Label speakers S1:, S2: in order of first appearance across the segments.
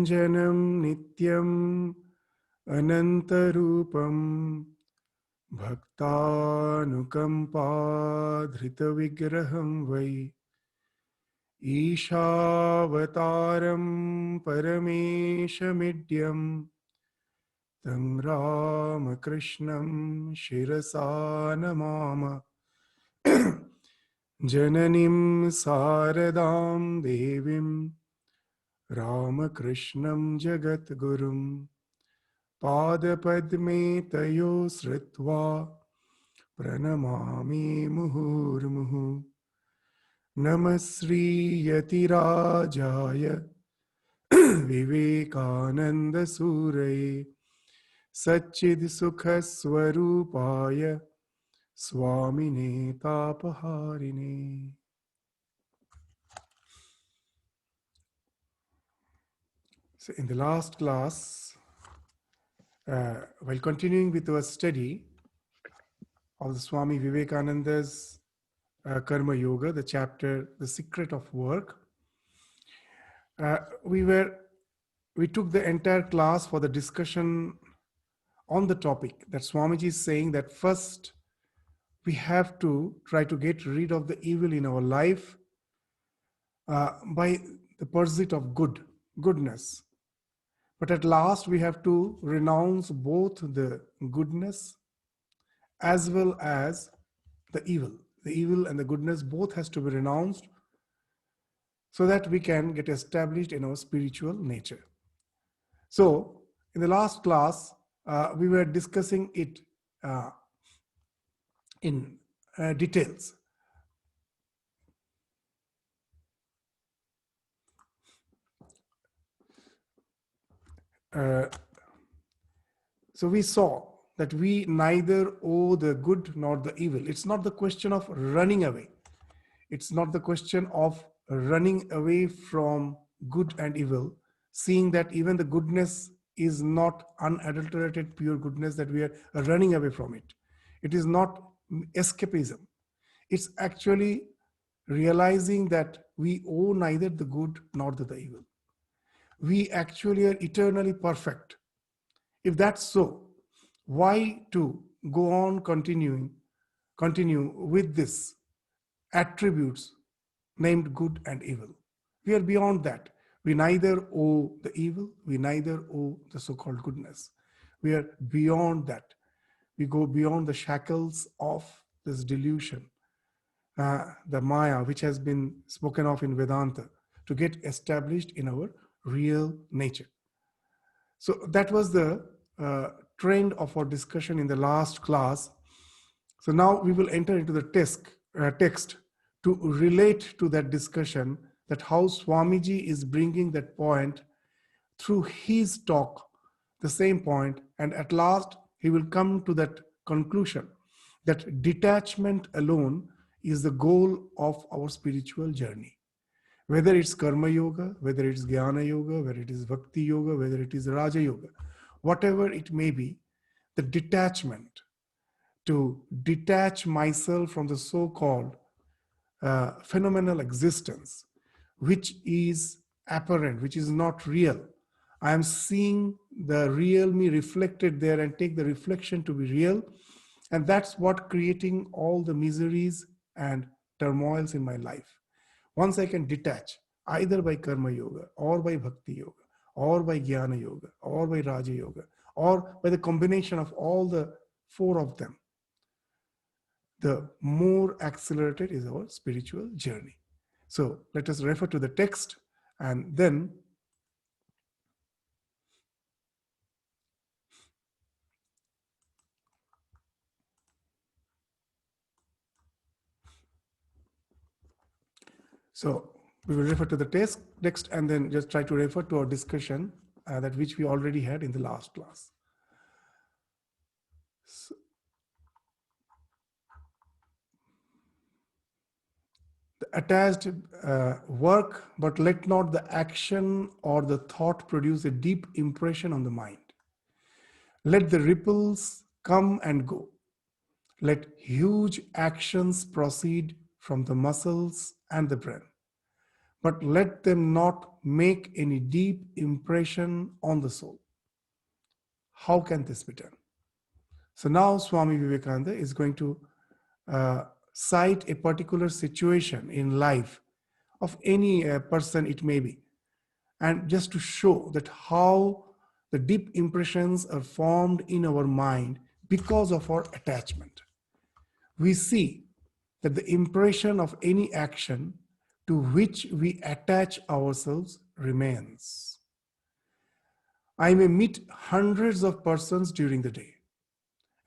S1: Niranjanam Nityam Anantarupam Bhaktanukampa Vigraham Vai Ishavataram Parameshamidyam Tam Ramakrishnam Shirasa Namama Jananim Saradam Devim Ramakrishnam Jagat Gurum Padapadme Tayo Sritva Pranamami Muhurmuhu Namasri Yatirajaya Vivekananda Suray Satchid Sukha Swarupaya Swami Tapaharine. So in the last class, while continuing with our study of the Swami Vivekananda's Karma Yoga, the chapter The Secret of Work, we took the entire class for the discussion on the topic that Swamiji is saying that first we have to try to get rid of the evil in our life by the pursuit of goodness. But at last we have to renounce both the goodness as well as the evil. The evil and the goodness both has to be renounced so that we can get established in our spiritual nature. So in the last class, we were discussing it in details. So we saw that we neither owe the good nor the evil. It's not the question of running away. It's not the question of running away from good and evil, seeing that even the goodness is not unadulterated, pure goodness, that we are running away from it. It is not escapism. It's actually realizing that we owe neither the good nor the evil. We actually are eternally perfect. If that's so, why to go on continue with this attributes named good and evil? We are beyond that. We neither owe the evil, we neither owe the so-called goodness. We are beyond that. We go beyond the shackles of this delusion, the Maya, which has been spoken of in Vedanta, to get established in our real nature. So that was the trend of our discussion in the last class. So now we will enter into the text to relate to that discussion, that how Swamiji is bringing that point through his talk, the same point, and at last he will come to that conclusion that detachment alone is the goal of our spiritual journey. Whether it's Karma Yoga, whether it's Jnana Yoga, whether it is Bhakti Yoga, whether it is Raja Yoga, whatever it may be, the detachment, to detach myself from the so-called phenomenal existence, which is apparent, which is not real. I am seeing the real me reflected there and take the reflection to be real. And that's what creating all the miseries and turmoils in my life. Once I can detach, either by Karma Yoga or by Bhakti Yoga or by Jnana Yoga or by Raja Yoga or by the combination of all the four of them, the more accelerated is our spiritual journey. So let us refer to the text and then so we will refer to the text and then just try to refer to our discussion that which we already had in the last class. So, the attached work, but let not the action or the thought produce a deep impression on the mind. Let the ripples come and go. Let huge actions proceed from the muscles and the brain. but let them not make any deep impression on the soul. How can this be done? So now Swami Vivekananda is going to uh, cite a particular situation in life of any person it may be, and just to show that how the deep impressions are formed in our mind because of our attachment. We see that the impression of any action to which we attach ourselves remains. I may meet hundreds of persons during the day,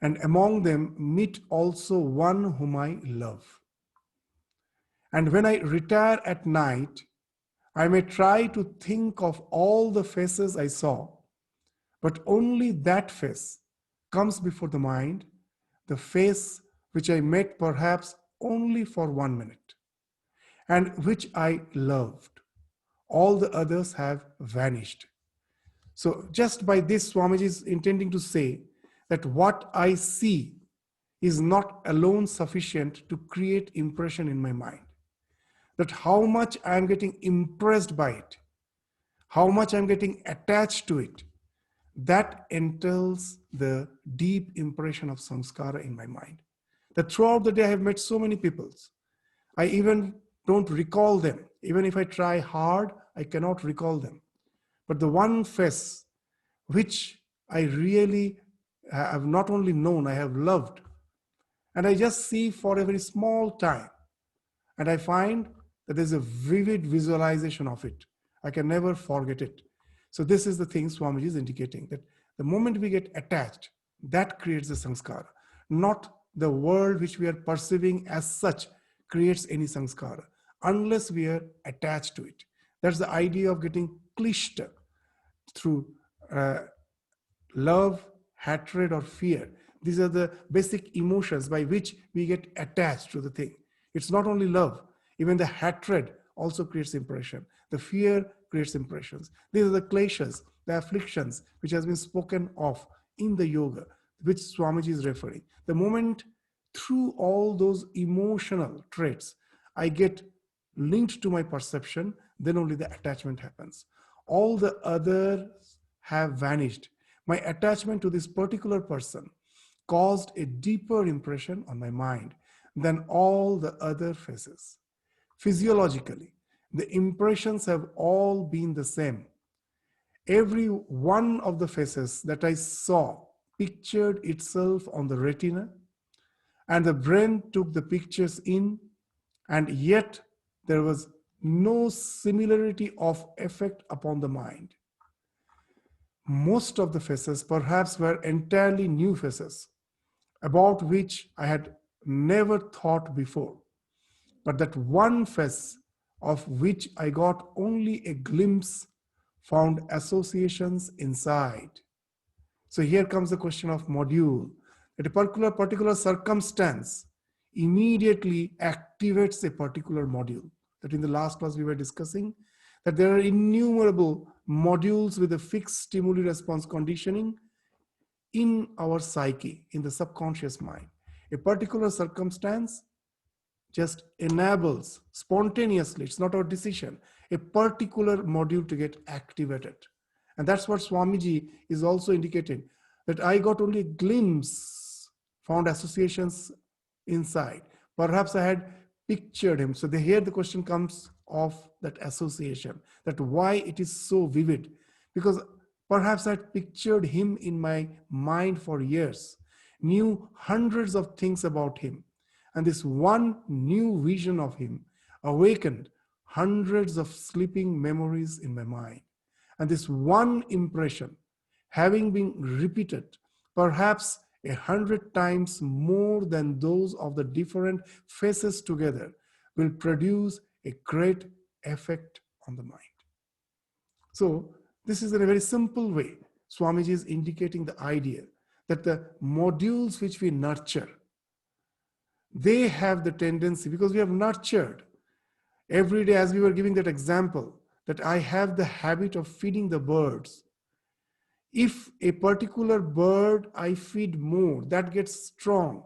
S1: and among them meet also one whom I love. And when I retire at night, I may try to think of all the faces I saw, but only that face comes before the mind, the face which I met perhaps only for 1 minute, and which I loved. All the others have vanished. So, just by this, Swamiji is intending to say that what I see is not alone sufficient to create impression in my mind. That how much I am getting impressed by it, how much I'm getting attached to it, that entails the deep impression of samskara in my mind. That throughout the day I have met so many people. I even don't recall them. Even if I try hard, I cannot recall them. But the one face which I really have not only known, I have loved, and I just see for a very small time, and I find that there's a vivid visualization of it. I can never forget it. So this is the thing Swamiji is indicating, that the moment we get attached, that creates the samskara. Not the world which we are perceiving as such creates any samskara, unless we are attached to it. That's the idea of getting klishta through love, hatred, or fear. These are the basic emotions by which we get attached to the thing. It's not only love, even the hatred also creates impression. The fear creates impressions. These are the kleshas, the afflictions, which has been spoken of in the yoga, which Swamiji is referring. The moment through all those emotional traits, I get linked to my perception, then only the attachment happens. All the others have vanished. My attachment to this particular person caused a deeper impression on my mind than all the other faces. Physiologically, the impressions have all been the same. Every one of the faces that I saw pictured itself on the retina, and the brain took the pictures in, and yet there was no similarity of effect upon the mind. Most of the faces perhaps were entirely new faces, about which I had never thought before. But that one face of which I got only a glimpse found associations inside. So here comes the question of module. That a particular circumstance immediately activates a particular module. That in the last class we were discussing, that there are innumerable modules with a fixed stimuli response conditioning in our psyche, in the subconscious mind. A particular circumstance just enables spontaneously, it's not our decision, a particular module to get activated. And that's what Swamiji is also indicating, that I got only a glimpse, found associations inside. Perhaps I had pictured him. So here the question comes of that association, that why it is so vivid. Because perhaps I had pictured him in my mind for years, knew hundreds of things about him. And this one new vision of him awakened hundreds of sleeping memories in my mind. And this one impression, having been repeated perhaps 100 times more than those of the different faces together, will produce a great effect on the mind. So this is in a very simple way. Swamiji is indicating the idea that the modules which we nurture, they have the tendency, because we have nurtured every day, as we were giving that example, that I have the habit of feeding the birds. If a particular bird I feed more, that gets strong,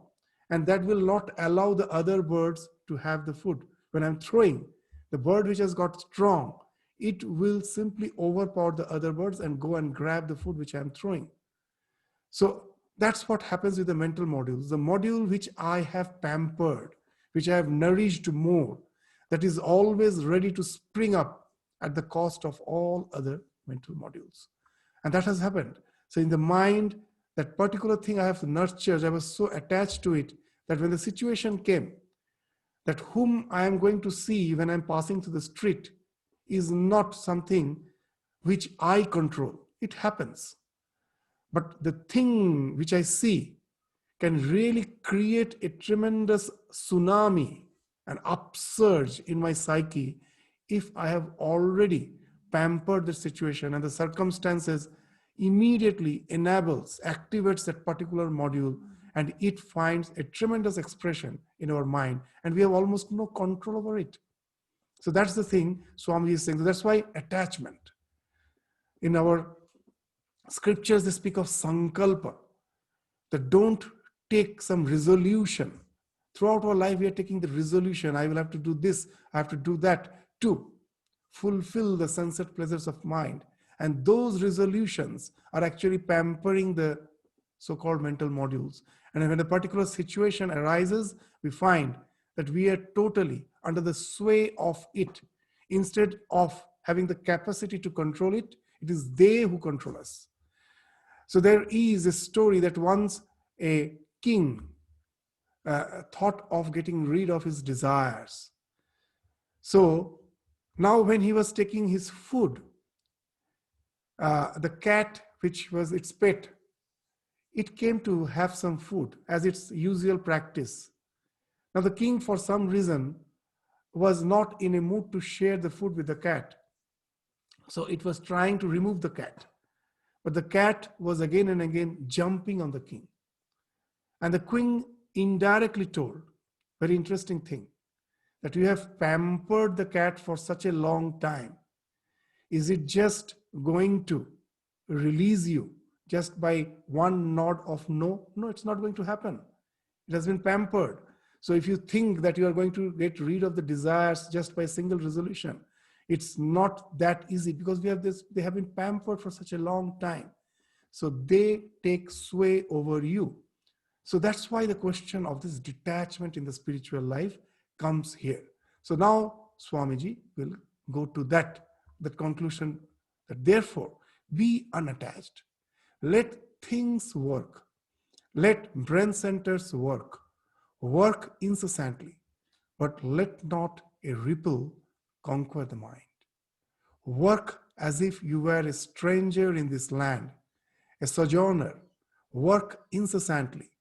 S1: and that will not allow the other birds to have the food. When I'm throwing, The bird which has got strong, it will simply overpower the other birds and go and grab the food which I am throwing. So that's what happens with the mental modules. The module which I have pampered, which I have nourished more, that is always ready to spring up at the cost of all other mental modules. And that has happened. So in the mind, that particular thing I have nurtured, I was so attached to it that when the situation came, that whom I am going to see when I'm passing through the street is not something which I control. It happens. But the thing which I see can really create a tremendous tsunami, an upsurge in my psyche if I have already pampered the situation and the circumstances immediately enables, activates that particular module, and it finds a tremendous expression in our mind, and we have almost no control over it. So that's the thing Swami is saying. So that's why attachment. In our scriptures, they speak of sankalpa, that don't take some resolution. Throughout our life, we are taking the resolution. I will have to do this, I have to do that to fulfill the sunset pleasures of mind. And those resolutions are actually pampering the so-called mental modules. And when a particular situation arises, we find that we are totally under the sway of it. Instead of having the capacity to control it, it is they who control us. So there is a story that once a king thought of getting rid of his desires. So now when he was taking his food, the cat, which was its pet, it came to have some food as its usual practice. Now the king, for some reason, was not in a mood to share the food with the cat. So it was trying to remove the cat. But the cat was again and again jumping on the king. And the queen indirectly told, very interesting thing, that you have pampered the cat for such a long time. Is it just going to release you just by one nod of no? No, it's not going to happen. It has been pampered. So if you think that you are going to get rid of the desires just by a single resolution, it's not that easy, because they have been pampered for such a long time. So they take sway over you. So that's why the question of this detachment in the spiritual life comes here. So now Swamiji will go to that conclusion, that therefore be unattached. Let things work. Let brain centers work. Work incessantly, but let not a ripple conquer the mind. Work as if you were a stranger in this land, a sojourner. Work incessantly,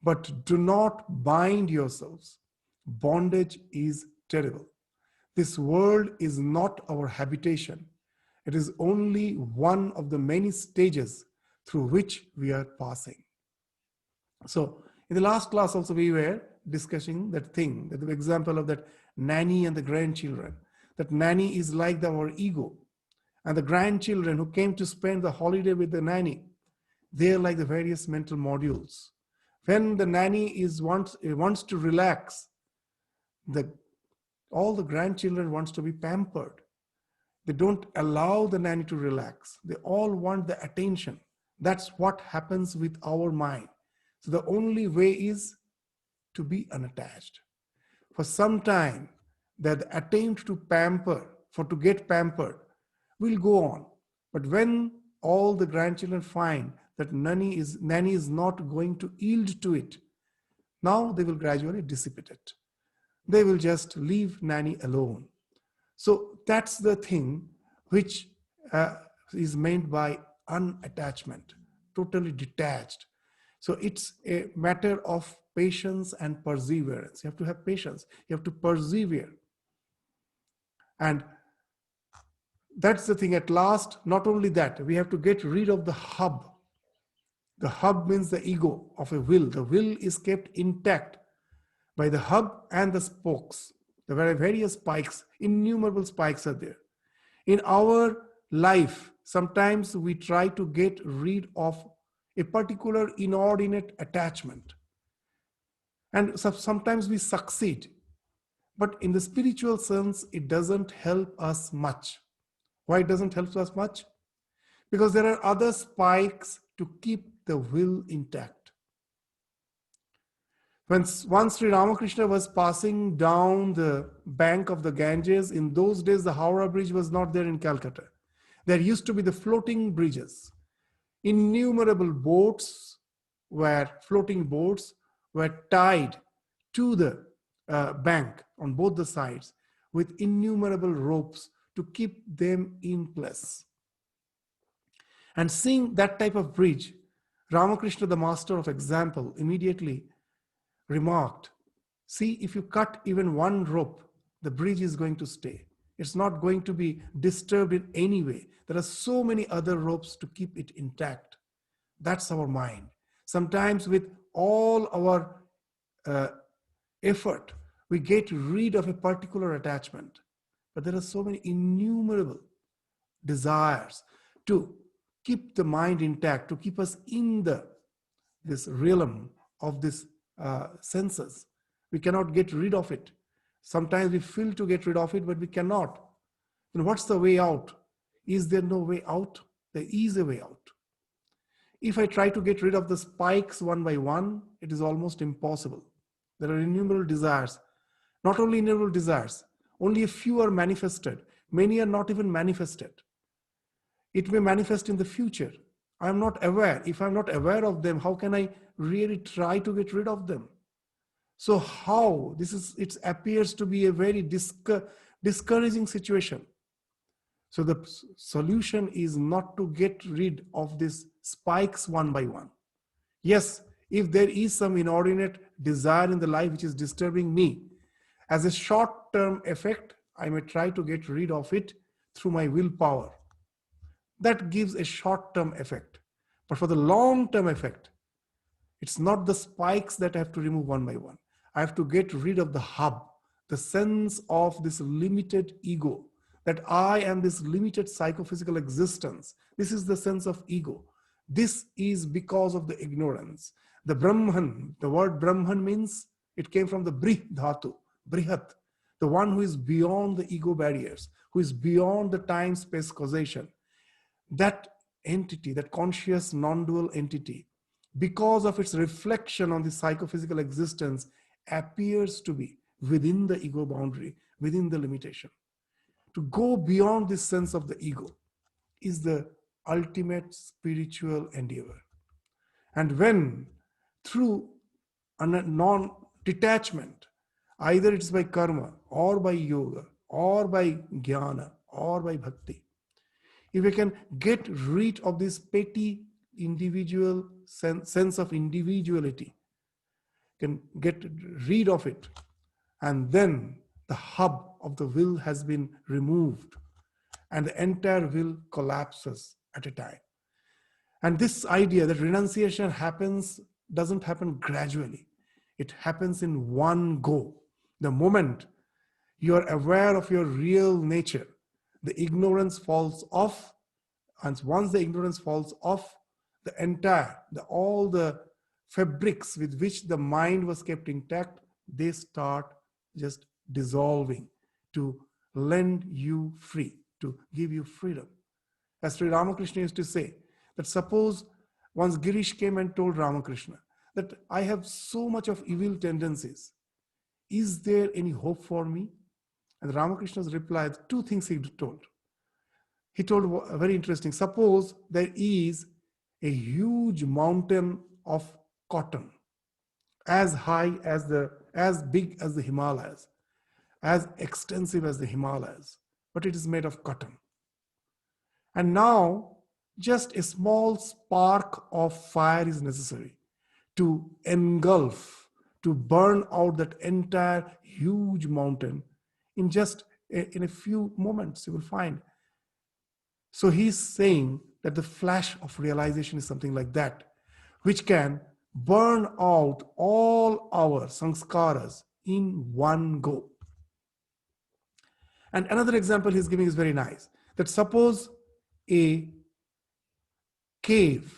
S1: but do not bind yourselves. Bondage is terrible. This world is not our habitation. It is only one of the many stages through which we are passing. So in the last class also we were discussing that thing, that the example of that nanny and the grandchildren. That nanny is like our ego. And the grandchildren who came to spend the holiday with the nanny, they're like the various mental modules. When the nanny wants to relax, all the grandchildren wants to be pampered. They don't allow the nanny to relax. They all want the attention. That's what happens with our mind. So the only way is to be unattached. For some time, the attempt to to get pampered, will go on. But when all the grandchildren find that nanny is not going to yield to it, now they will gradually dissipate it. They will just leave nanny alone. So that's the thing which is meant by unattachment, totally detached. So it's a matter of patience and perseverance. You have to have patience. You have to persevere. And that's the thing. At last, not only that, we have to get rid of the hub. The hub means the ego of a will. The will is kept intact by the hub and the spokes. There are various spikes, innumerable spikes are there. In our life, sometimes we try to get rid of a particular inordinate attachment. And so sometimes we succeed. But in the spiritual sense, it doesn't help us much. Why it doesn't help us much? Because there are other spikes to keep the will intact. When once Sri Ramakrishna was passing down the bank of the Ganges, in those days the Howrah Bridge was not there in Calcutta. There used to be the floating bridges. Innumerable floating boats were tied to the bank on both the sides with innumerable ropes to keep them in place. And seeing that type of bridge, Ramakrishna, the master of example, immediately remarked, see, if you cut even one rope, the bridge is going to stay. It's not going to be disturbed in any way. There are so many other ropes to keep it intact. That's our mind. Sometimes with all our effort, we get rid of a particular attachment. But there are so many innumerable desires to keep the mind intact, to keep us in this realm of this senses. We cannot get rid of it. Sometimes we feel to get rid of it, but we cannot. And what's the way out? Is there no way out? There is a way out. If I try to get rid of the spikes one by one, it is almost impossible. There are innumerable desires. Not only innumerable desires, only a few are manifested. Many are not even manifested. It may manifest in the future. I am not aware. If I'm not aware of them, how can I really try to get rid of them? So how? It appears to be a very discouraging situation. So the solution is not to get rid of these spikes one by one. Yes, if there is some inordinate desire in the life which is disturbing me, as a short-term effect, I may try to get rid of it through my willpower. That gives a short-term effect. But for the long-term effect, it's not the spikes that I have to remove one by one. I have to get rid of the hub, the sense of this limited ego, that I am this limited psychophysical existence. This is the sense of ego. This is because of the ignorance. The Brahman, the word Brahman means, it came from the Brih Dhatu, Brihat, the one who is beyond the ego barriers, who is beyond the time-space causation. That entity, that conscious non-dual entity, because of its reflection on the psychophysical existence, appears to be within the ego boundary, within the limitation. To go beyond this sense of the ego is the ultimate spiritual endeavor. And when through a non-detachment, either it's by karma or by yoga or by jnana or by bhakti, if we can get rid of this petty individual sense of individuality, can get rid of it, and then the hub of the will has been removed and the entire will collapses at a time. And this idea that renunciation doesn't happen gradually. It happens in one go. The moment you are aware of your real nature, the ignorance falls off. And once the ignorance falls off, all the fabrics with which the mind was kept intact, they start just dissolving to lend you free, to give you freedom. As Sri Ramakrishna used to say, that suppose once Girish came and told Ramakrishna that I have so much of evil tendencies. Is there any hope for me? And Ramakrishna's reply, two things he told. He told very interesting. Suppose there is a huge mountain of cotton, as big as the Himalayas, as extensive as the Himalayas, but it is made of cotton. And now just a small spark of fire is necessary to engulf, to burn out that entire huge mountain in a few moments, you will find. So he's saying that the flash of realization is something like that, which can burn out all our sanskaras in one go. And another example he's giving is very nice, that suppose a cave,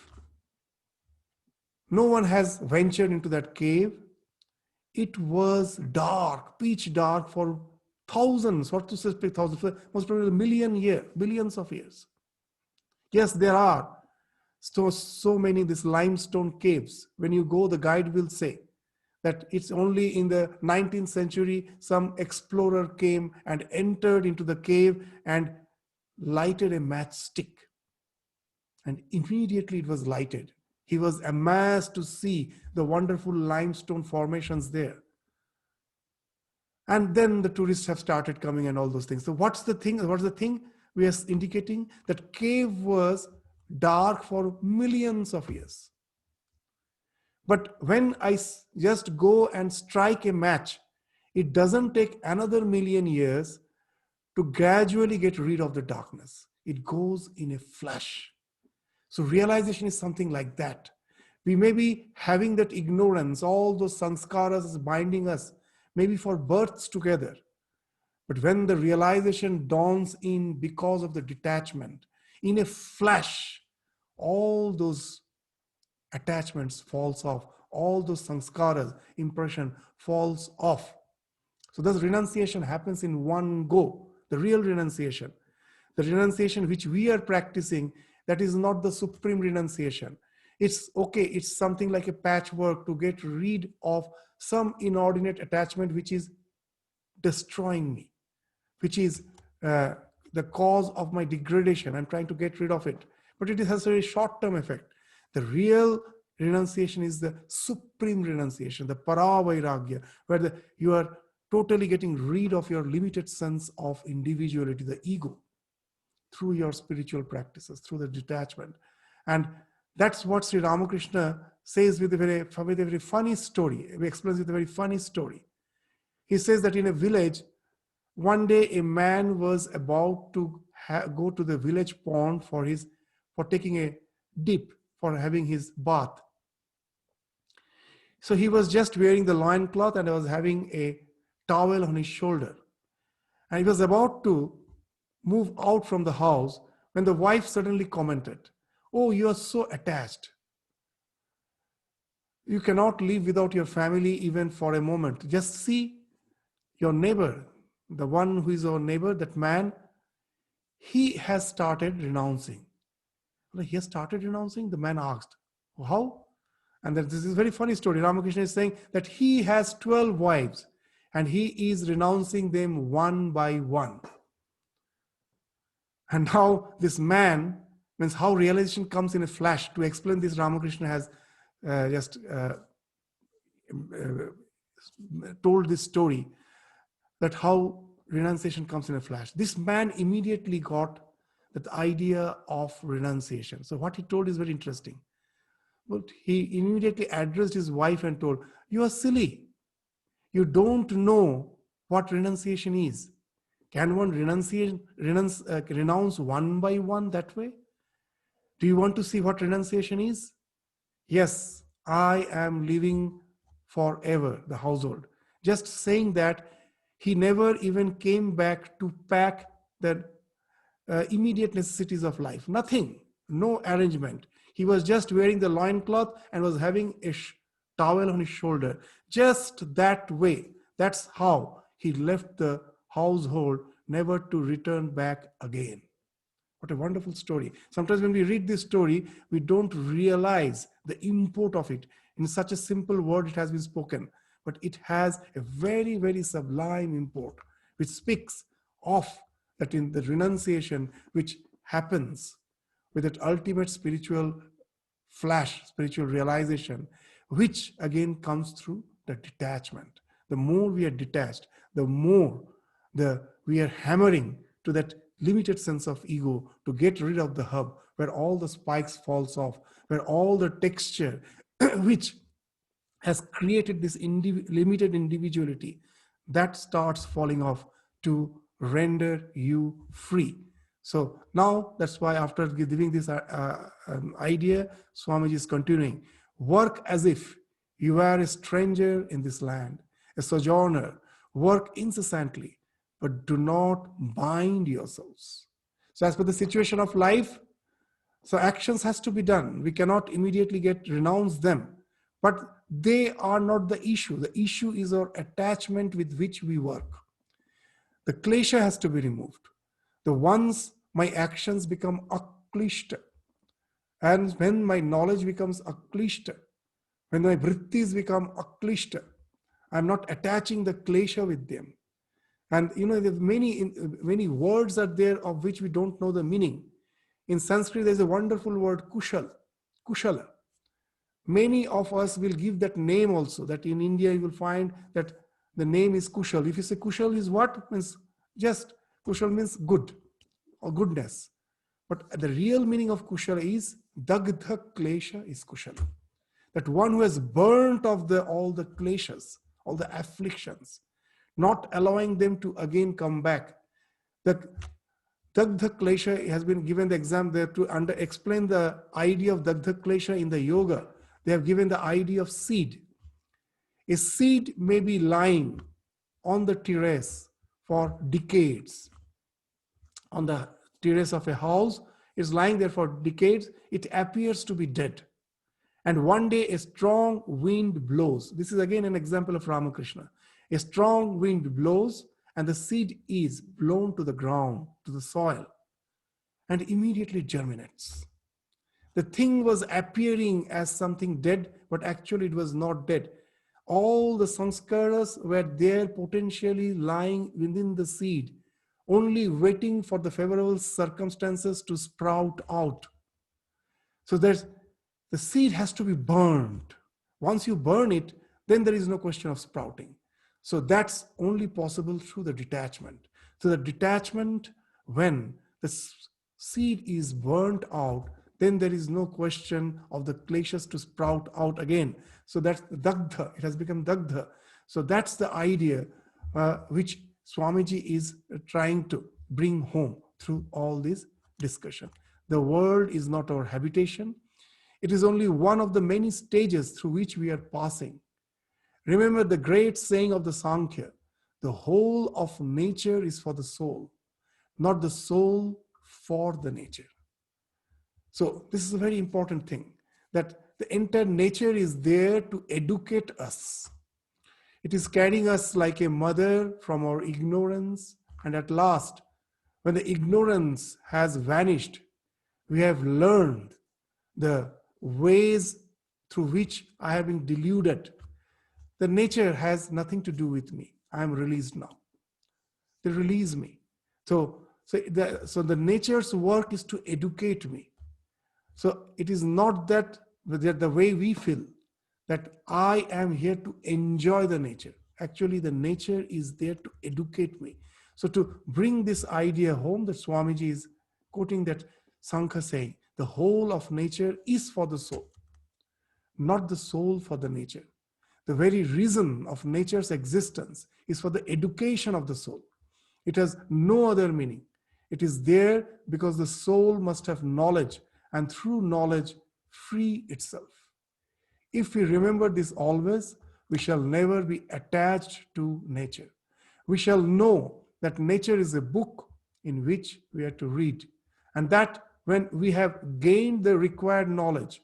S1: no one has ventured into that cave. it was dark, pitch dark for thousands, what to say, thousands, most probably a million years, billions of years. Yes, there are so many these limestone caves. When you go, the guide will say that it's only in the 19th century some explorer came and entered into the cave and lighted a matchstick, and immediately it was lighted. He was amazed to see the wonderful limestone formations there. And then the tourists have started coming and all those things. So what's the thing? What's the thing we are indicating? That cave was dark for millions of years. But when I just go and strike a match, it doesn't take another million years to gradually get rid of the darkness. It goes in a flash. So realization is something like that. We may be having that ignorance, all those sanskaras is binding us, maybe for births together. But when the realization dawns in because of the detachment, in a flash, all those attachments falls off, all those sanskaras, impression falls off. So thus renunciation happens in one go, the real renunciation. The renunciation which we are practicing, that is not the supreme renunciation. It's okay, it's something like a patchwork to get rid of some inordinate attachment which is destroying me, which is the cause of my degradation. I'm trying to get rid of it. But it has a very short-term effect. The real renunciation is the supreme renunciation, the paravairagya, where you are totally getting rid of your limited sense of individuality, the ego, through your spiritual practices, through the detachment. And that's what Sri Ramakrishna says with a very funny story. He explains with a very funny story. He says that in a village, one day a man was about to go to the village pond for taking a dip, for having his bath. So he was just wearing the loincloth and was having a towel on his shoulder. And he was about to move out from the house when the wife suddenly commented, "Oh, you are so attached. You cannot live without your family even for a moment. Just see your neighbor, the one who is our neighbor, that man, he has started renouncing." He has started renouncing? The man asked. How? And this is a very funny story. Ramakrishna is saying that he has 12 wives and he is renouncing them one by one. And now this man, means how realization comes in a flash. To explain this, Ramakrishna has told this story, that how renunciation comes in a flash. This man immediately got that idea of renunciation. So what he told is very interesting. But he immediately addressed his wife and told, "You are silly. You don't know what renunciation is. Can one renounce one by one that way? Do you want to see what renunciation is? Yes, I am living forever, the household." Just saying that, he never even came back to pack the immediate necessities of life. Nothing, no arrangement. He was just wearing the loincloth and was having a towel on his shoulder. Just that way. That's how he left the household, never to return back again. What a wonderful story. Sometimes when we read this story, we don't realize the import of it. In such a simple word, it has been spoken, but it has a very, very sublime import, which speaks of that in the renunciation which happens with that ultimate spiritual flash, spiritual realization, which again comes through the detachment. The more we are detached, the more we are hammering to that limited sense of ego to get rid of the hub, where all the spikes falls off, where all the texture which has created this limited individuality, that starts falling off to render you free. So now that's why after giving this idea, Swamiji is continuing. Work as if you are a stranger in this land, a sojourner. Work incessantly, but do not bind yourselves. So as per the situation of life, so actions has to be done. We cannot immediately renounce them. But they are not the issue. The issue is our attachment with which we work. The klesha has to be removed. The once my actions become aklishta, and when my knowledge becomes aklishta, when my vrittis become aklishta, I'm not attaching the klesha with them. And there's many words are there of which we don't know the meaning. In Sanskrit, there's a wonderful word kushal, kushala. Many of us will give that name also. That in India you will find that the name is kushal. If you say kushal is what, means just kushal means good or goodness. But the real meaning of kushala is dagdha klesha is kushala. That one who has burnt off all the kleshas, all the afflictions, not allowing them to again come back. The Dagdha Klesha has been given the example there to explain the idea of Dagdha Klesha in the yoga. They have given the idea of seed. A seed may be lying on the terrace for decades. On the terrace of a house, it's lying there for decades. It appears to be dead. And one day a strong wind blows. This is again an example of Ramakrishna. A strong wind blows and the seed is blown to the ground, to the soil, and immediately germinates. The thing was appearing as something dead, but actually it was not dead. All the sanskaras were there potentially lying within the seed, only waiting for the favorable circumstances to sprout out. So the seed has to be burned. Once you burn it, then there is no question of sprouting. So that's only possible through the detachment. So the detachment, when the seed is burnt out, then there is no question of the kleshas to sprout out again. So that's the dagdha. It has become dagdha. So that's the idea which Swamiji is trying to bring home through all this discussion. The world is not our habitation. It is only one of the many stages through which we are passing. Remember the great saying of the Sankhya, the whole of nature is for the soul, not the soul for the nature. So this is a very important thing, that the entire nature is there to educate us. It is carrying us like a mother from our ignorance, and at last, when the ignorance has vanished, we have learned the ways through which I have been deluded. The nature has nothing to do with me. I am released now. They release me. So the nature's work is to educate me. So it is not that the way we feel, that I am here to enjoy the nature. Actually, the nature is there to educate me. So to bring this idea home, that Swamiji is quoting that Sankha saying, the whole of nature is for the soul, not the soul for the nature. The very reason of nature's existence is for the education of the soul. It has no other meaning. It is there because the soul must have knowledge, and through knowledge free itself. If we remember this always, we shall never be attached to nature. We shall know that nature is a book in which we are to read, and that when we have gained the required knowledge,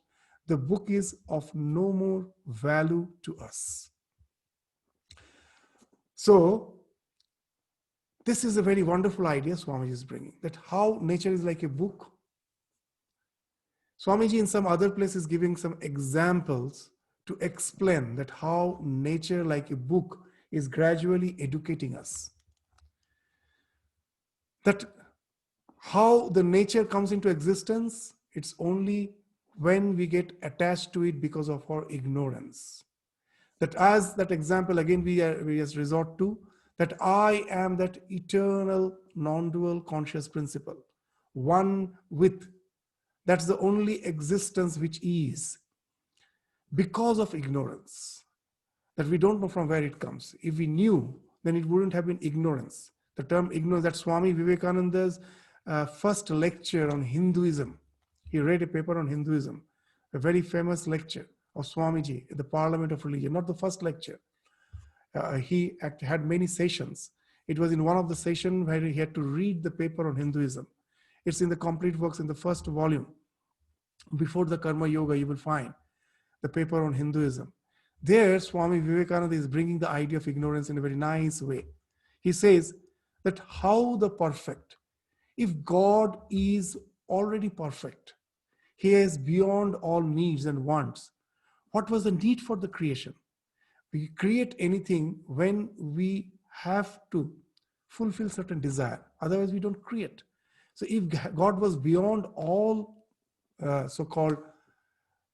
S1: the book is of no more value to us. So, this is a very wonderful idea Swamiji is bringing, that how nature is like a book. Swamiji in some other place is giving some examples to explain that how nature like a book is gradually educating us. That how the nature comes into existence, it's only when we get attached to it because of our ignorance. That as that example again we just resort to, that I am that eternal non-dual conscious principle, one with, that's the only existence which is, because of ignorance, that we don't know from where it comes. If we knew, then it wouldn't have been ignorance. The term ignorance, that Swami Vivekananda's first lecture on Hinduism, he read a paper on Hinduism, a very famous lecture of Swamiji at the Parliament of Religion, not the first lecture. He had many sessions. It was in one of the sessions where he had to read the paper on Hinduism. It's in the complete works in the first volume. Before the Karma Yoga, you will find the paper on Hinduism. There, Swami Vivekananda is bringing the idea of ignorance in a very nice way. He says that how the perfect, if God is already perfect, He is beyond all needs and wants. What was the need for the creation? We create anything when we have to fulfill certain desire. Otherwise, we don't create. So if God was beyond all so-called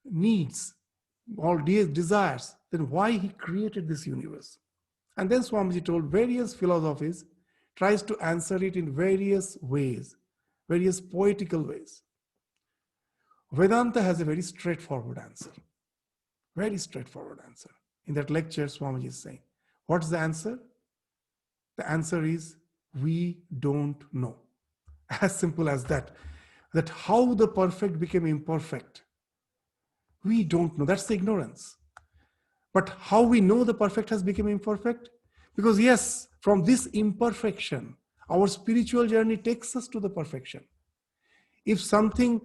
S1: needs, all desires, then why He created this universe? And then Swamiji told various philosophies, tries to answer it in various ways, various poetical ways. Vedanta has a very straightforward answer. Very straightforward answer. In that lecture, Swamiji is saying, what's the answer? The answer is, we don't know. As simple as that. That how the perfect became imperfect, we don't know. That's the ignorance. But how we know the perfect has become imperfect? Because yes, from this imperfection, our spiritual journey takes us to the perfection. If something,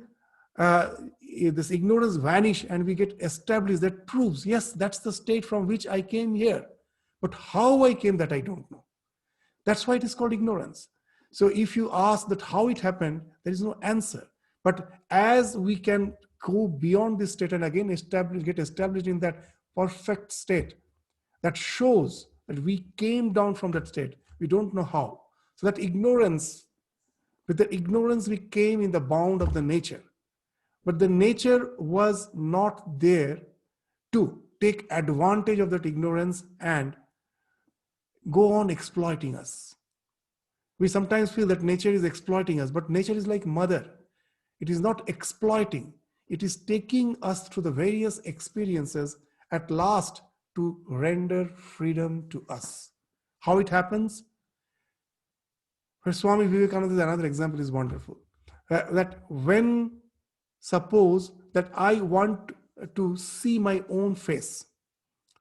S1: if this ignorance vanish and we get established, that proves, yes, that's the state from which I came here. But how I came, that I don't know. That's why it is called ignorance. So if you ask that how it happened, there is no answer. But as we can go beyond this state and again get established in that perfect state, that shows that we came down from that state. We don't know how. So that ignorance, with the ignorance we came in the bound of the nature. But the nature was not there to take advantage of that ignorance and go on exploiting us. We sometimes feel that nature is exploiting us, but nature is like mother. It is not exploiting. It is taking us through the various experiences at last to render freedom to us. How it happens? For Swami Vivekananda, another example is wonderful. That when, suppose that I want to see my own face.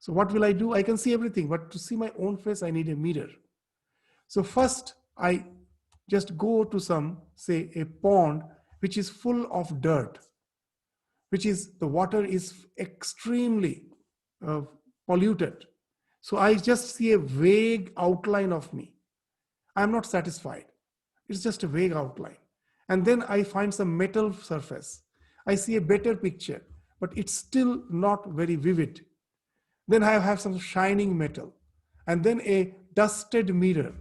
S1: So what will I do? I can see everything, but to see my own face, I need a mirror. So first, I just go to some, say, a pond which is full of dirt, which is, the water is extremely polluted. So I just see a vague outline of me. I'm not satisfied. It's just a vague outline. And then I find some metal surface. I see a better picture, but it's still not very vivid. Then I have some shining metal, and then a dusted mirror.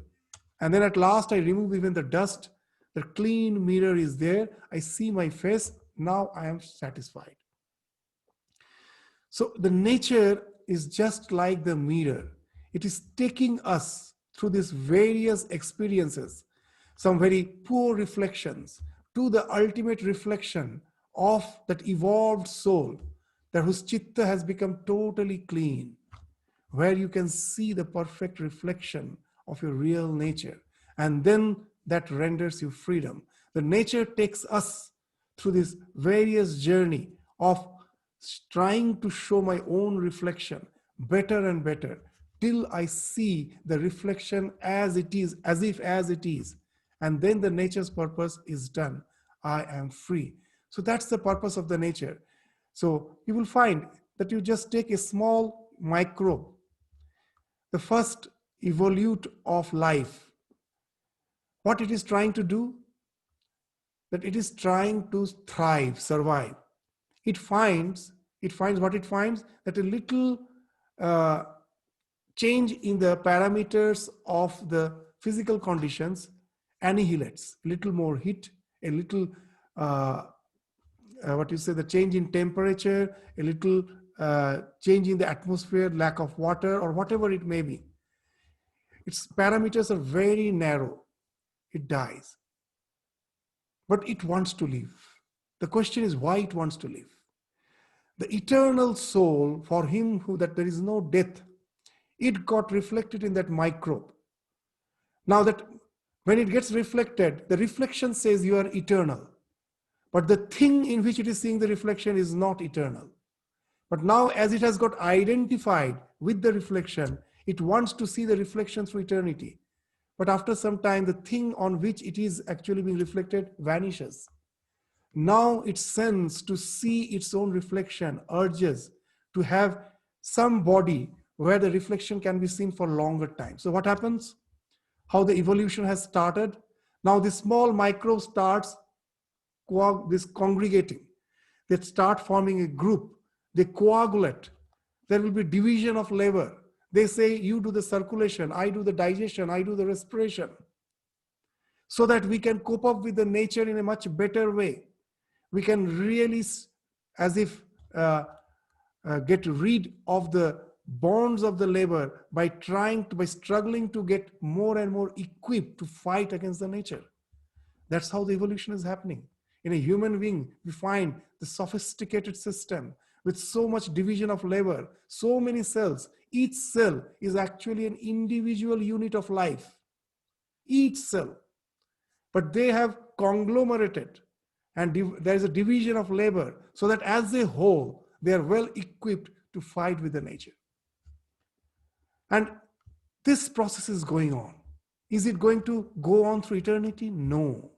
S1: And then at last I remove even the dust. The clean mirror is there. I see my face. Now I am satisfied. So the nature is just like the mirror. It is taking us through these various experiences, some very poor reflections, to the ultimate reflection of that evolved soul, that whose chitta has become totally clean, where you can see the perfect reflection of your real nature. And then that renders you freedom. The nature takes us through this various journey of trying to show my own reflection better and better, till I see the reflection as it is, as it is. And then the nature's purpose is done. I am free. So that's the purpose of the nature. So you will find that you just take a small microbe, the first evolute of life. What it is trying to do? That it is trying to thrive, survive. It finds what it finds, that a little change in the parameters of the physical conditions annihilates. A little more heat, a little the change in temperature, a little change in the atmosphere, lack of water, or whatever it may be. Its parameters are very narrow. It dies. But it wants to live. The question is why it wants to live. The eternal soul, for him that there is no death, it got reflected in that microbe. Now that when it gets reflected, the reflection says you are eternal. But the thing in which it is seeing the reflection is not eternal. But now as it has got identified with the reflection, it wants to see the reflection through eternity. But after some time, the thing on which it is actually being reflected vanishes. Now its sense to see its own reflection urges to have some body where the reflection can be seen for longer time. So what happens? How the evolution has started. Now the small microbe starts this congregating. They start forming a group. They coagulate. There will be division of labor. They say, you do the circulation, I do the digestion, I do the respiration, so that we can cope up with the nature in a much better way. We can really, as if, get rid of the bonds of the labor by by struggling to get more and more equipped to fight against the nature. That's how the evolution is happening. In a human being, we find the sophisticated system with so much division of labor, so many cells. Each cell is actually an individual unit of life. Each cell. But they have conglomerated, and there is a division of labor, so that as a whole, they are well equipped to fight with the nature. And this process is going on. Is it going to go on through eternity? No.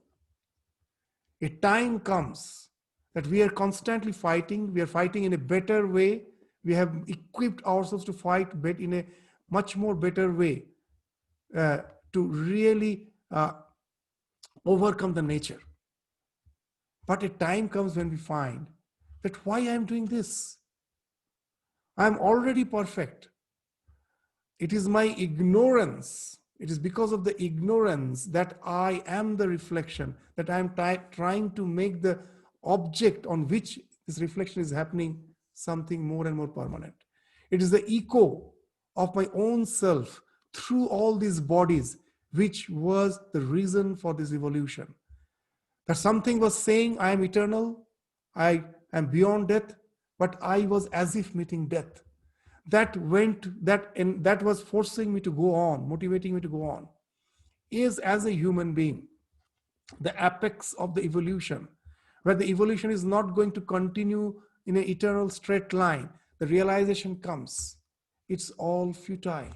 S1: A time comes that we are constantly fighting. We are fighting in a better way. We have equipped ourselves to fight in a much more better way, to really overcome the nature. But a time comes when we find that why I am doing this? I am already perfect. It is my ignorance. It is because of the ignorance that I am the reflection, that I am trying to make the object on which this reflection is happening something more and more permanent. It is the echo of my own self through all these bodies, which was the reason for this evolution. That something was saying, I am eternal, I am beyond death, but I was as if meeting death. That was forcing me to go on, motivating me to go on. Is, as a human being, the apex of the evolution, where the evolution is not going to continue in an eternal straight line. The realization comes, it's all futile.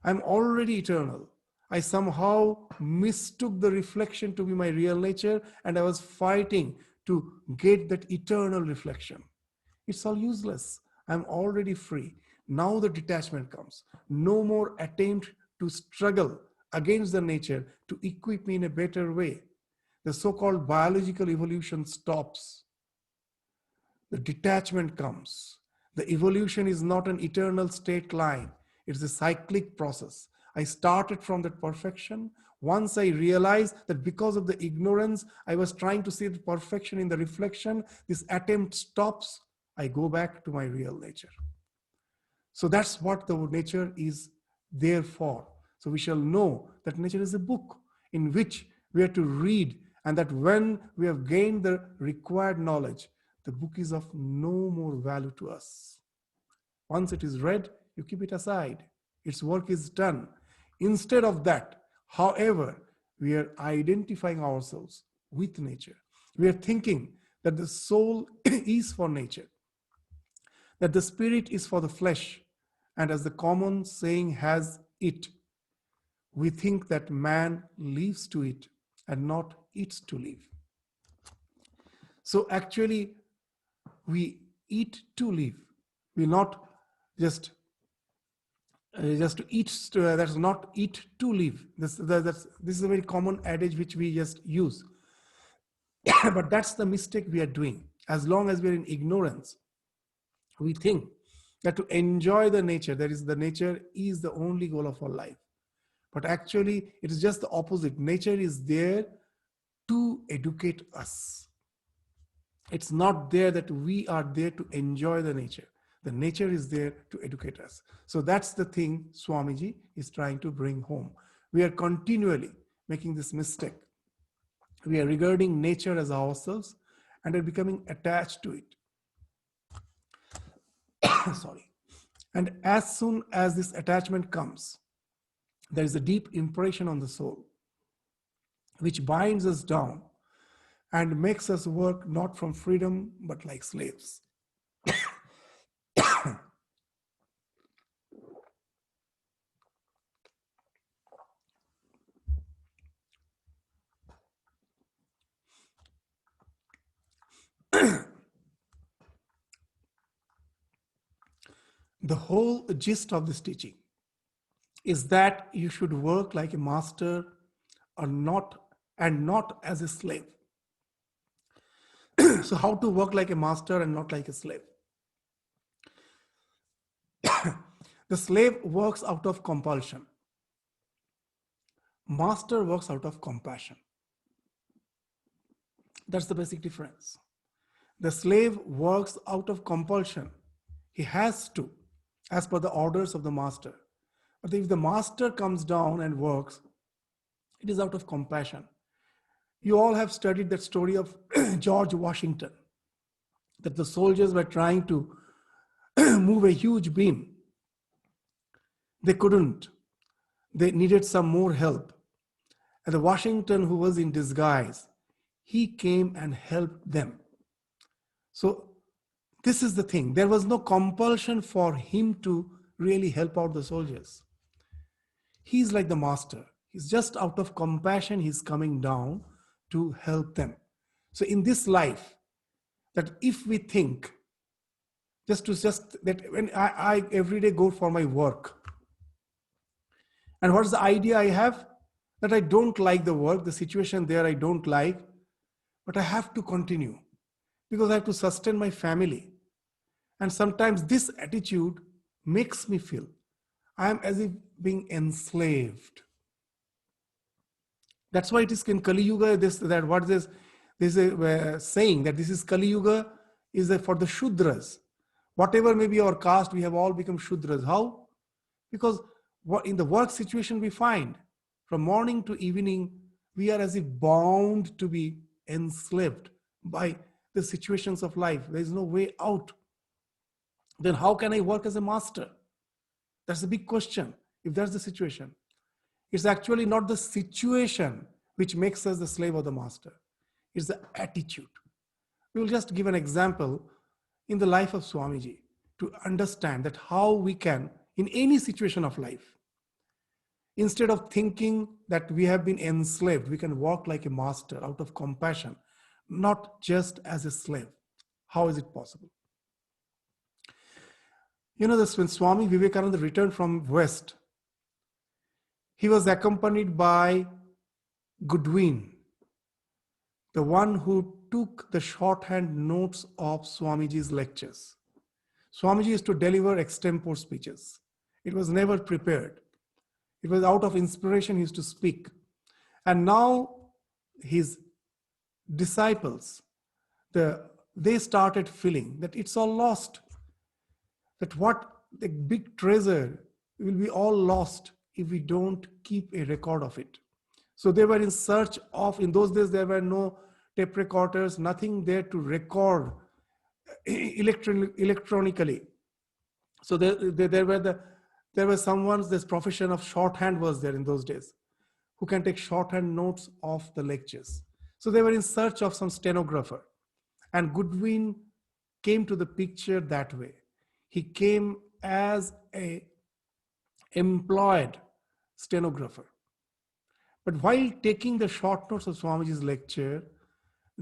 S1: I'm already eternal. I somehow mistook the reflection to be my real nature, and I was fighting to get that eternal reflection. It's all useless. I'm already free. Now the detachment comes. No more attempt to struggle against the nature to equip me in a better way. The so-called biological evolution stops. The detachment comes. The evolution is not an eternal straight line. It's a cyclic process. I started from that perfection. Once I realized that because of the ignorance, I was trying to see the perfection in the reflection, this attempt stops. I go back to my real nature. So that's what the nature is there for. So we shall know that nature is a book in which we are to read, and that when we have gained the required knowledge, the book is of no more value to us. Once it is read, you keep it aside. Its work is done. Instead of that, however, we are identifying ourselves with nature. We are thinking that the soul is for nature, that the spirit is for the flesh, and as the common saying has it, we think that man lives to it and not eats to live. So actually, we eat to live. We not just to eat. That's not eat to live. This is a very common adage which we just use. But that's the mistake we are doing. As long as we are in ignorance, we think that to enjoy the nature, that is, the nature is the only goal of our life. But actually, it is just the opposite. Nature is there to educate us. It's not there that we are there to enjoy the nature. The nature is there to educate us. So that's the thing Swamiji is trying to bring home. We are continually making this mistake. We are regarding nature as ourselves and are becoming attached to it. Sorry. And as soon as this attachment comes, there is a deep impression on the soul, which binds us down and makes us work not from freedom, but like slaves. The whole gist of this teaching is that you should work like a master or not, and not as a slave. So how to work like a master and not like a slave? The slave works out of compulsion. Master works out of compassion. That's the basic difference. The slave works out of compulsion. He has to, as per the orders of the master. But if the master comes down and works, it is out of compassion. You all have studied that story of George Washington, that the soldiers were trying to move a huge beam. They couldn't. They needed some more help. And the Washington, who was in disguise, he came and helped them. So this is the thing. There was no compulsion for him to really help out the soldiers. He's like the master. He's just out of compassion, he's coming down to help them. So in this life, that if we think, just that when I every day go for my work, and what's the idea I have? That I don't like the work, the situation there I don't like, but I have to continue because I have to sustain my family. And sometimes this attitude makes me feel I am as if being enslaved. That's why it is in Kali Yuga, that what this, there's a saying that this is Kali Yuga is for the Shudras. Whatever may be our caste, we have all become Shudras. How? Because what in the work situation we find, from morning to evening, we are as if bound to be enslaved by the situations of life. There is no way out. Then how can I work as a master? That's a big question. If that's the situation, it's actually not the situation which makes us the slave of the master. It's the attitude. We will just give an example in the life of Swamiji to understand that how we can, in any situation of life, instead of thinking that we have been enslaved, we can walk like a master out of compassion, not just as a slave. How is it possible? You know this, when Swami Vivekananda returned from West, he was accompanied by Goodwin, the one who took the shorthand notes of Swamiji's lectures. Swamiji used to deliver extempore speeches. It was never prepared. It was out of inspiration he used to speak. And now his disciples, they started feeling that it's all lost. That what the big treasure will be all lost if we don't keep a record of it. So they were in search of, in those days there were no tape recorders, nothing there to record electronically. So there were someone's, this profession of shorthand was there in those days, who can take shorthand notes of the lectures. So they were in search of some stenographer. And Goodwin came to the picture that way. He came as a employed stenographer. But while taking the short notes of Swamiji's lecture,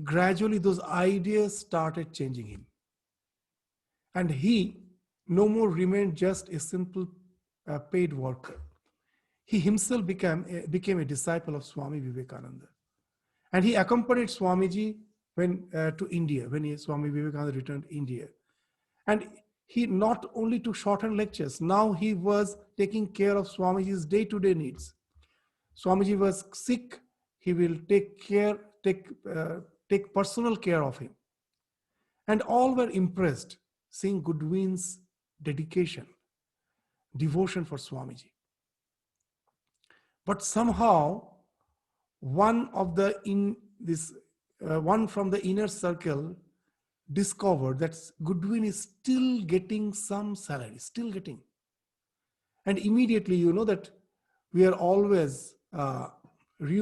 S1: gradually those ideas started changing him. And he no more remained just a simple paid worker. He himself became a disciple of Swami Vivekananda. And he accompanied Swamiji to India, when Swami Vivekananda returned to India. And he not only took shorthand lectures, now he was taking care of Swamiji's day-to-day needs. Swamiji was sick, he will take personal care of him. And all were impressed seeing Goodwin's dedication, devotion for Swamiji. But somehow, one from the inner circle discovered that Goodwin is still getting some salary, still getting. And immediately, you know that we are always we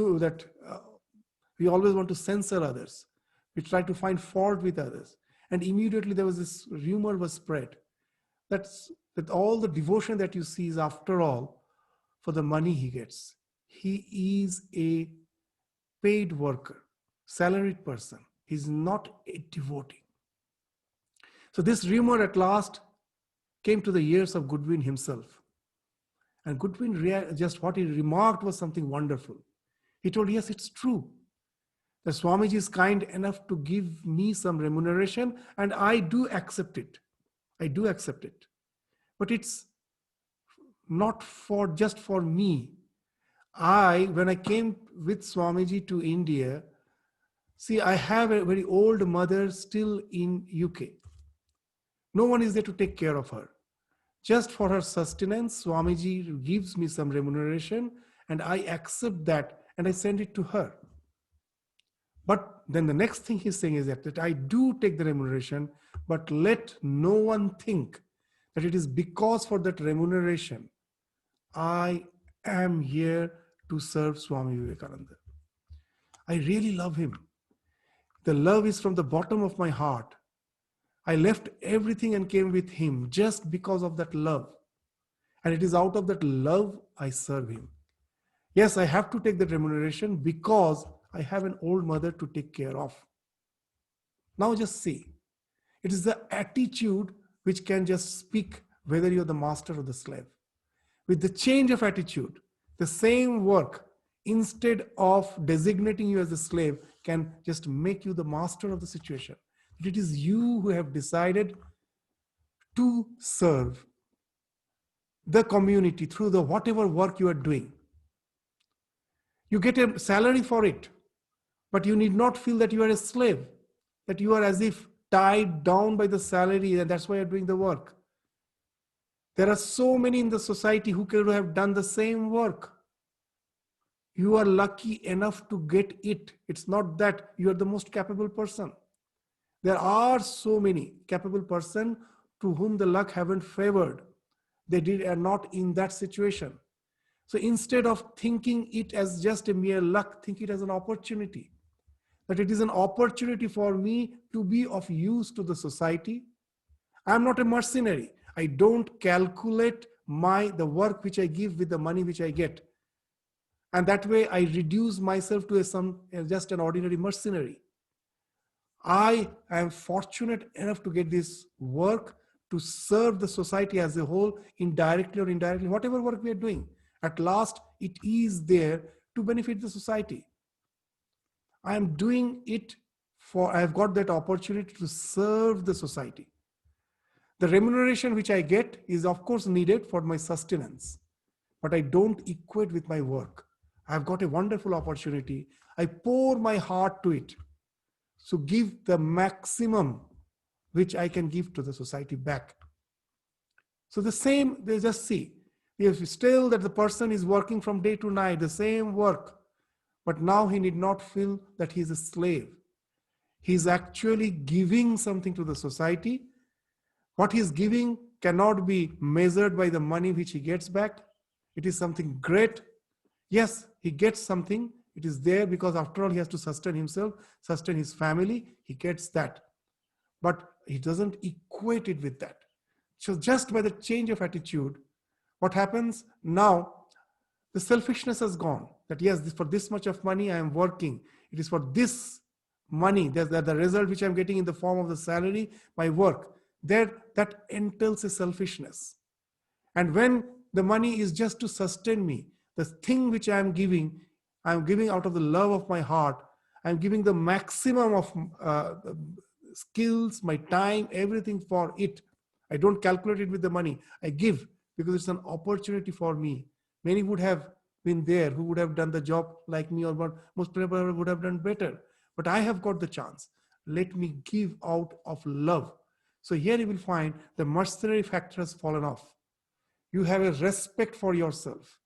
S1: always want to censor others. We try to find fault with others. And immediately there was this rumor was spread that all the devotion that you see is, after all, for the money he gets. He is a paid worker, salaried person. He's not a devotee. So this rumor at last came to the ears of Goodwin himself. And Goodwin, just what he remarked was something wonderful. He told, yes, it's true. The Swamiji is kind enough to give me some remuneration, and I do accept it. I do accept it. But it's not for just for me. When I came with Swamiji to India, see, I have a very old mother still in UK. No one is there to take care of her. Just for her sustenance, Swamiji gives me some remuneration, and I accept that and I send it to her. But then the next thing he's saying is that I do take the remuneration, but let no one think that it is because for that remuneration I am here to serve Swami Vivekananda. I really love him. The love is from the bottom of my heart. I left everything and came with him just because of that love. And it is out of that love I serve him. Yes, I have to take that remuneration because I have an old mother to take care of. Now just see, it is the attitude which can just speak whether you're the master or the slave. With the change of attitude, the same work, instead of designating you as a slave, can just make you the master of the situation. It is you who have decided to serve the community through the whatever work you are doing. You get a salary for it, but you need not feel that you are a slave, that you are as if tied down by the salary, and that's why you're doing the work. There are so many in the society who could have done the same work. You are lucky enough to get it. It's not that you are the most capable person. There are so many capable person to whom the luck haven't favored. They are not in that situation. So instead of thinking it as just a mere luck, think it as an opportunity. That it is an opportunity for me to be of use to the society. I'm not a mercenary. I don't calculate the work which I give with the money which I get. And that way I reduce myself to just an ordinary mercenary. I am fortunate enough to get this work to serve the society as a whole, indirectly or indirectly, whatever work we are doing. At last, it is there to benefit the society. I am doing it I have got that opportunity to serve the society. The remuneration which I get is of course needed for my sustenance, but I don't equate with my work. I've got a wonderful opportunity. I pour my heart to it. So give the maximum which I can give to the society back. So the same, they just see, if still that the person is working from day to night, the same work, but now he need not feel that he's a slave. He's actually giving something to the society. What he's giving cannot be measured by the money which he gets back. It is something great. Yes, he gets something. It is there because after all, he has to sustain himself, sustain his family. He gets that. But he doesn't equate it with that. So just by the change of attitude, what happens now, the selfishness has gone. That yes, for this much of money, I am working. It is for this money, that the result which I'm getting in the form of the salary, my work. That entails a selfishness. And when the money is just to sustain me, the thing which I'm giving out of the love of my heart. I'm giving the maximum of skills, my time, everything for it. I don't calculate it with the money. I give because it's an opportunity for me. Many would have been there who would have done the job like me, or most people would have done better. But I have got the chance. Let me give out of love. So here you will find the mercenary factor has fallen off. You have a respect for yourself.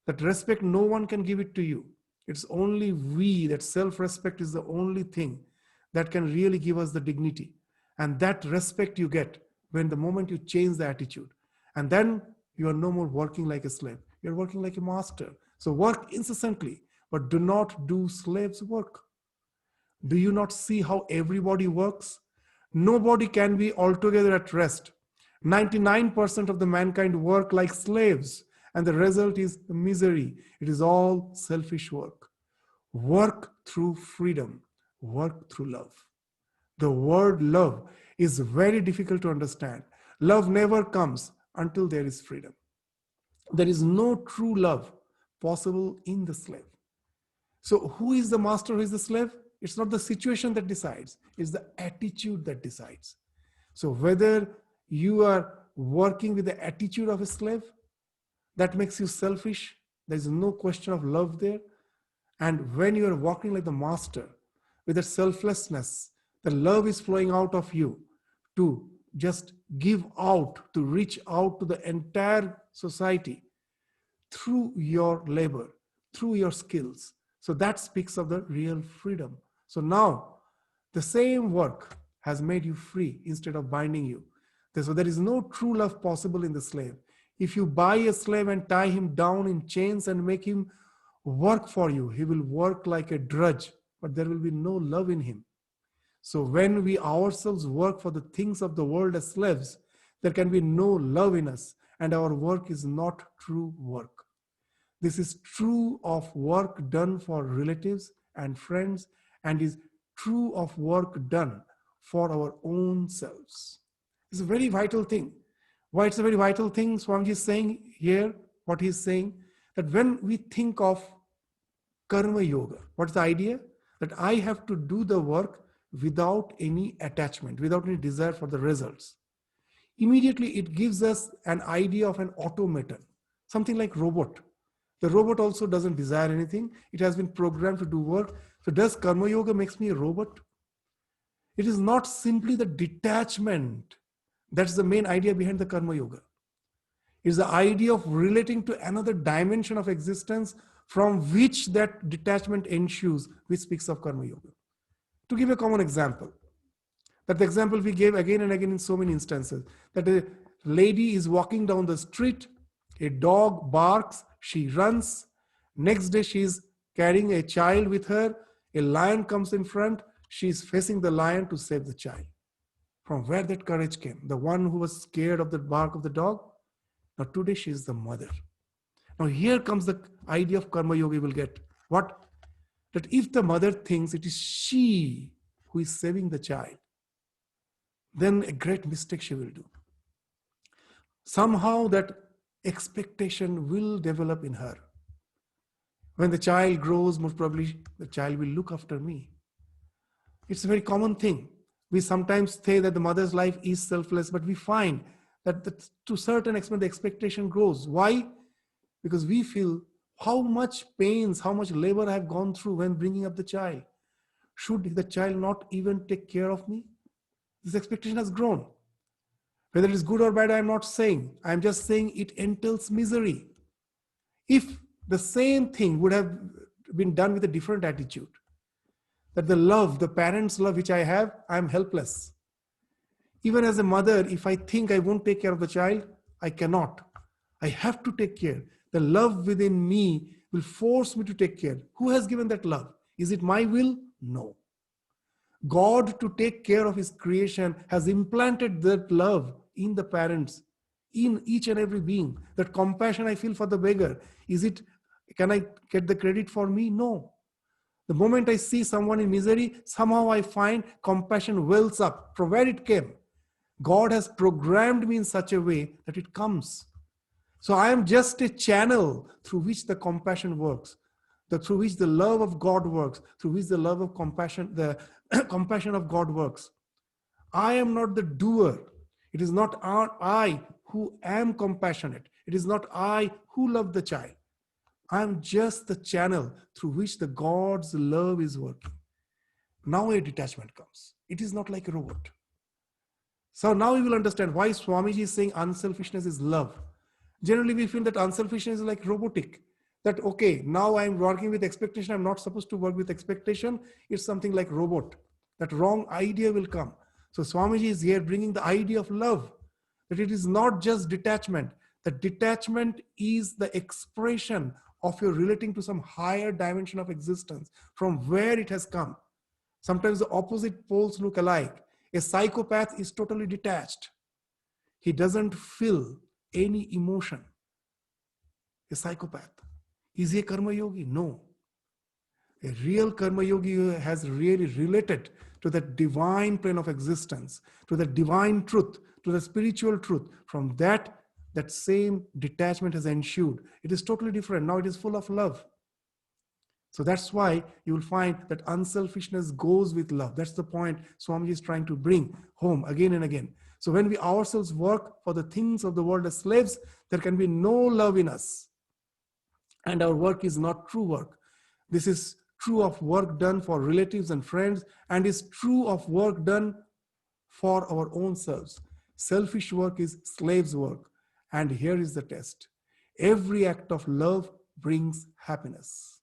S1: That respect, no one can give it to you. It's only we, that self-respect is the only thing that can really give us the dignity. And that respect you get when the moment you change the attitude. And then you are no more working like a slave. You're working like a master. So work incessantly, but do not do slaves' work. Do you not see how everybody works? Nobody can be altogether at rest. 99% of the mankind work like slaves, and the result is misery. It is all selfish work. Work through freedom, work through love. The word love is very difficult to understand. Love never comes until there is freedom. There is no true love possible in the slave. So, who is the master, who is the slave? It's not the situation that decides, it's the attitude that decides. So, whether you are working with the attitude of a slave, that makes you selfish, there is no question of love there. And when you are walking like the master, with that selflessness, the love is flowing out of you to just give out, to reach out to the entire society through your labor, through your skills. So that speaks of the real freedom. So now the same work has made you free instead of binding you. So there is no true love possible in the slave. If you buy a slave and tie him down in chains and make him work for you, he will work like a drudge, but there will be no love in him. So when we ourselves work for the things of the world as slaves, there can be no love in us, and our work is not true work. This is true of work done for relatives and friends, and is true of work done for our own selves. It's a very vital thing. Why it's a very vital thing, Swamiji is saying here, what he's saying, that when we think of karma yoga, what's the idea? That I have to do the work without any attachment, without any desire for the results. Immediately it gives us an idea of an automaton, something like robot. The robot also doesn't desire anything. It has been programmed to do work. So does karma yoga makes me a robot? It is not simply the detachment. That's the main idea behind the karma yoga. It's the idea of relating to another dimension of existence from which that detachment ensues, which speaks of karma yoga. To give a common example, that the example we gave again and again in so many instances, that a lady is walking down the street, a dog barks, she runs. Next day, she is carrying a child with her. A lion comes in front. She is facing the lion to save the child. From where that courage came? The one who was scared of the bark of the dog? Now, today, she is the mother. Now, here comes the idea of karma yoga will get. What? That if the mother thinks it is she who is saving the child, then a great mistake she will do. Somehow that expectation will develop in her. When the child grows, most probably the child will look after me. It's a very common thing. We sometimes say that the mother's life is selfless, but we find that to a certain extent the expectation grows. Why? Because we feel how much pains, how much labor I have gone through when bringing up the child. Should the child not even take care of me? This expectation has grown. Whether it is good or bad, I am not saying. I am just saying it entails misery. If the same thing would have been done with a different attitude, that the love, the parents' love which I have, I am helpless. Even as a mother, if I think I won't take care of the child, I cannot. I have to take care. The love within me will force me to take care. Who has given that love? Is it my will? No. God, to take care of his creation, has implanted that love in the parents, in each and every being. That compassion I feel for the beggar, can I get the credit for me? No. The moment I see someone in misery, somehow I find compassion wells up from where it came. God has programmed me in such a way that it comes. So I am just a channel through which the compassion works, through which the love of God works, through which the love of compassion, the compassion of God works. I am not the doer. It is not I who am compassionate. It is not I who love the child. I am just the channel through which the God's love is working. Now a detachment comes. It is not like a robot. So now you will understand why Swamiji is saying unselfishness is love. Generally, we feel that unselfishness is like robotic. That, okay, now I'm working with expectation. I'm not supposed to work with expectation. It's something like robot. That wrong idea will come. So Swamiji is here bringing the idea of love. That it is not just detachment. That detachment is the expression of your relating to some higher dimension of existence from where it has come. Sometimes the opposite poles look alike. A psychopath is totally detached. He doesn't feel any emotion. A psychopath. Is he a karma yogi? No. A real karma yogi has really related to that divine plane of existence, to the divine truth, to the spiritual truth. From that, that same detachment has ensued. It is totally different. Now it is full of love. So that's why you will find that unselfishness goes with love. That's the point Swamiji is trying to bring home again and again. So when we ourselves work for the things of the world as slaves, there can be no love in us. And our work is not true work. This is true of work done for relatives and friends, and is true of work done for our own selves. Selfish work is slave's work. And here is the test. Every act of love brings happiness.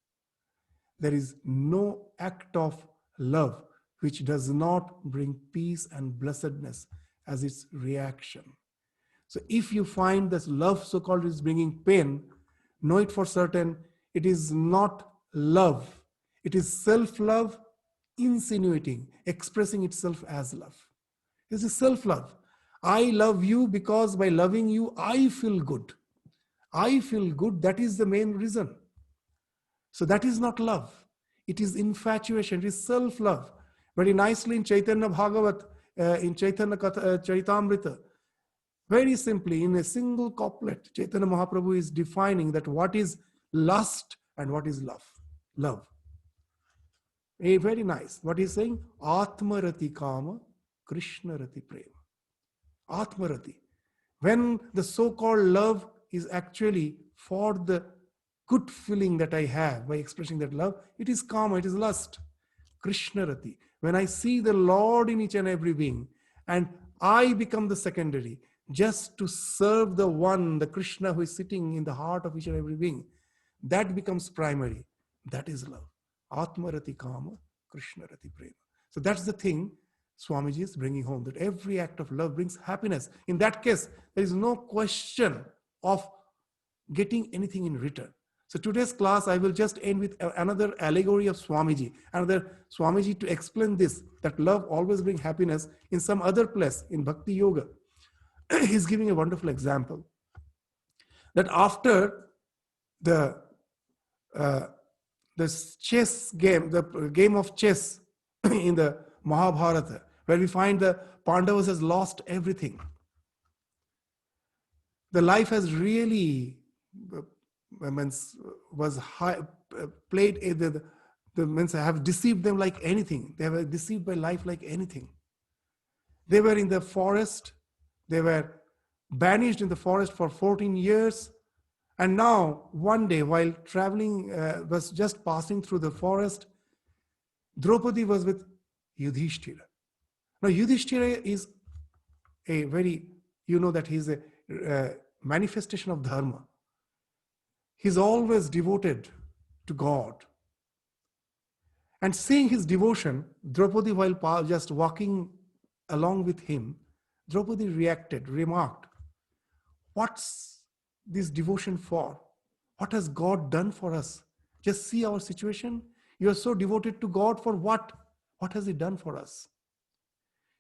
S1: There is no act of love which does not bring peace and blessedness as its reaction. So if you find this love so-called is bringing pain, know it for certain, it is not love. It is self-love insinuating, expressing itself as love. This is self-love. I love you because by loving you, I feel good. I feel good, that is the main reason. So that is not love. It is infatuation, it is self-love. Very nicely in Chaitanya Bhagavat, in Chaitanya Charitamrita, very simply in a single couplet, Chaitanya Mahaprabhu is defining that what is lust and what is love. Love. Very nice. What he's saying? Atmarati kama, Krishna rati prema. Atmarati. When the so-called love is actually for the good feeling that I have by expressing that love, it is kama, it is lust. Krishna rati. When I see the Lord in each and every being, and I become the secondary, just to serve the one, the Krishna who is sitting in the heart of each and every being, that becomes primary. That is love. Atmarati kama, Krishna rati prema. So that's the thing Swamiji is bringing home, that every act of love brings happiness. In that case, there is no question of getting anything in return. So today's class, I will just end with another allegory of Swamiji, another Swamiji to explain this, that love always brings happiness in some other place in Bhakti Yoga. He's giving a wonderful example that after the chess game, the game of chess in the Mahabharata, where we find the Pandavas has lost everything. The life has really was high, played the means have deceived them like anything. They were deceived by life like anything. They were in the forest. They were banished in the forest for 14 years. And now, one day, while traveling, was just passing through the forest, Draupadi was with Yudhishthira. Now, Yudhishthira is a very, you know that he's a manifestation of dharma. He's always devoted to God. And seeing his devotion, Draupadi, while just walking along with him, Draupadi remarked, what's this devotion for? What has God done for us? Just see our situation. You are so devoted to God for what? What has He done for us?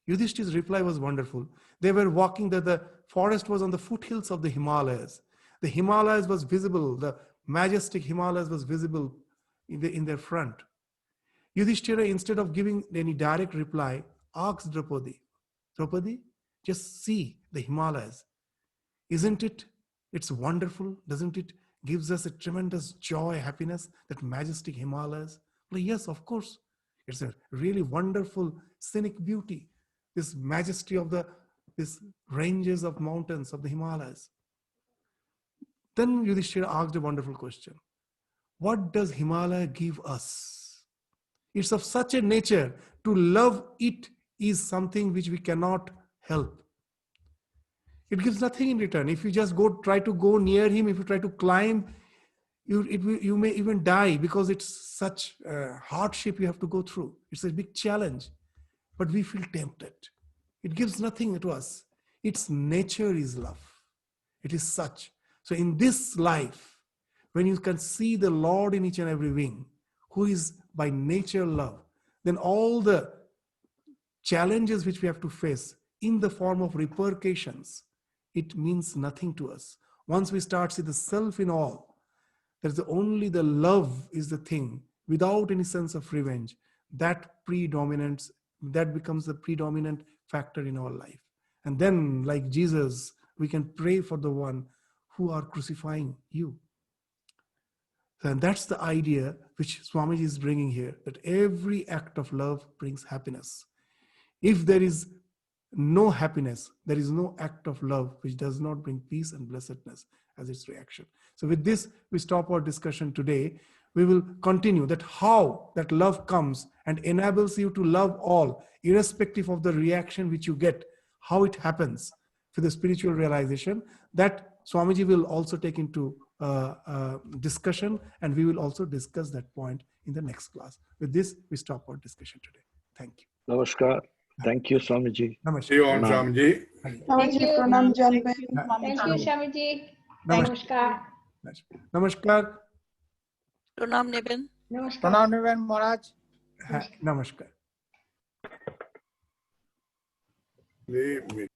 S1: Yudhishthira's reply was wonderful. They were walking, the forest was on the foothills of the Himalayas. The Himalayas was visible, the majestic Himalayas was visible in their front. Yudhishthira, instead of giving any direct reply, asked Draupadi, Draupadi, just see the Himalayas. Isn't it? It's wonderful. Doesn't it gives us a tremendous joy, happiness, that majestic Himalayas? Well, yes, of course. It's a really wonderful scenic beauty. This majesty of these ranges of mountains of the Himalayas. Then Yudhishthira asked a wonderful question. What does Himalaya give us? It's of such a nature, to love it is something which we cannot help. It gives nothing in return. If you just try to go near him, if you try to climb, you may even die, because it's such hardship you have to go through. It's a big challenge. But we feel tempted. It gives nothing to us. Its nature is love. It is such. So in this life, when you can see the Lord in each and every being, who is by nature love, then all the challenges which we have to face in the form of repercussions, it means nothing to us. Once we start see the self in all, there's only the love is the thing, without any sense of revenge, that predominates that becomes the predominant factor in our life. And then, like Jesus, we can pray for the one who are crucifying you. And that's the idea which Swamiji is bringing here, that every act of love brings happiness. If there is no happiness, there is no act of love which does not bring peace and blessedness as its reaction. So with this, we stop our discussion today. We will continue that how that love comes and enables you to love all, irrespective of the reaction which you get, how it happens for the spiritual realization. That Swamiji will also take into discussion, and we will also discuss that point in the next class. With this, we stop our discussion today. Thank you.
S2: Namaskar. Thank you, Swamiji.
S1: Namaskar.
S3: Om Swamiji.
S4: Thank you.
S5: Pranam Janben.
S4: Thank you, Swamiji.
S1: Namaskar.
S4: Namaskar.
S1: Namaskar.
S6: Pranam Niben.
S4: Namaskar.
S5: Pranam Niben Maharaj.
S1: Namaskar.
S3: Leave me.